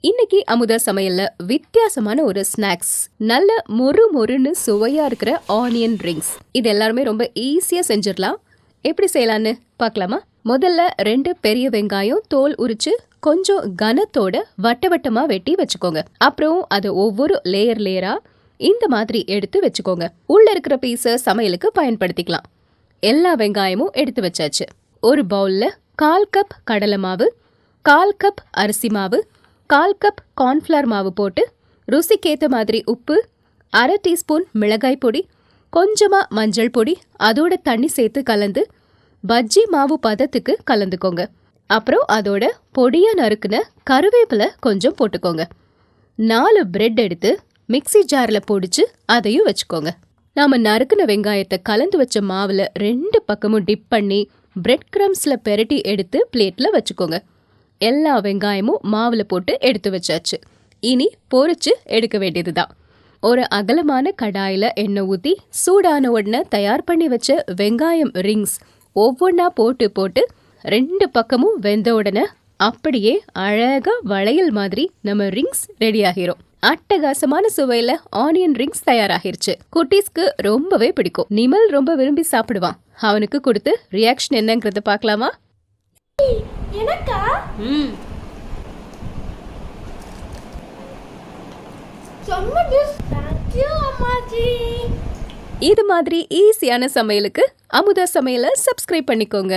இன்னைக்கு அமுதா சமையல்ல வித்தியாசமான ஒரு ஸ்நாக்ஸ், நல்ல மொறு மொறுன்னு சுவையா இருக்கிற ஆனியன் ரிங்ஸ். இது எல்லாருமே ரொம்ப ஈஸியா செஞ்சிடலாம். எப்படி செய்யலான்னு பார்க்கலாமா? முதல்ல 2 பெரிய வெங்காயம் தோல் உரிச்சு கொஞ்சம் கனத்தோட வட்ட வட்டமா வெட்டி வச்சுக்கோங்க. அப்புறம் அதை ஒவ்வொரு லேயரா இந்த மாதிரி எடுத்து வச்சுக்கோங்க. உள்ள இருக்கிற பீஸ சமையலுக்கு பயன்படுத்திக்கலாம். எல்லா வெங்காயமும் எடுத்து வச்சாச்சு. ஒரு பவுல்ல 1/4 கப் கடலை மாவு, 1/4 கப் அரிசி மாவு, 1/4 கப் கார்ன்ஃப்ளவர் மாவு போட்டு ருசிக்கேற்ற மாதிரி உப்பு, 1/2 டீஸ்பூன் மிளகாய் பொடி, கொஞ்சமா மஞ்சள் பொடி, அதோட தண்ணி சேர்த்து கலந்து பஜ்ஜி மாவு பதத்துக்கு கலந்துக்கோங்க. அப்புறம் அதோட பொடியா நறுக்குன கருவேப்பிலை கொஞ்சம் போட்டுக்கோங்க. 4 பிரெட் எடுத்து மிக்ஸி ஜாரில் பொடிச்சு அதையும் வச்சுக்கோங்க. நாம நறுக்குன வெங்காயத்தை கலந்து வச்ச மாவுல 2 பக்கமும் டிப் பண்ணி பிரெட் கிரம்ஸ்ல பெரட்டி எடுத்து பிளேட்ல வச்சுக்கோங்க. எல்லா வெங்காயமும் மாவுல போட்டு எடுத்து வச்சாச்சு. இனி பொரிச்சு எடுக்க வேண்டியதுதான். ஒரு அகலமான கடாயில எண்ணெய் ஊத்தி சூடான உடனே தயார் பண்ணி வச்ச வெங்காயம் ரிங்ஸ் ஒவ்வொன்னா போட்டு 2 பக்கமும் வெந்த உடனே அப்படியே அழகா வளையல் மாதிரி நம்ம ரிங்ஸ் ரெடி ஆகிரும். அட்டகாசமான சுவையில ஆனியன் ரிங்ஸ் தயாராகிருச்சு. குட்டீஸ்க்கு ரொம்பவே பிடிக்கும். நிமல் ரொம்ப விரும்பி சாப்பிடுவான். அவனுக்கு கொடுத்து ரியாக்ஷன் என்னங்கறத பார்க்கலாமா? எனக்கா? இது மாதிரி ஈஸியான சமையலுக்கு அமுதா சமையலை சப்ஸ்கிரைப் பண்ணிக்கோங்க.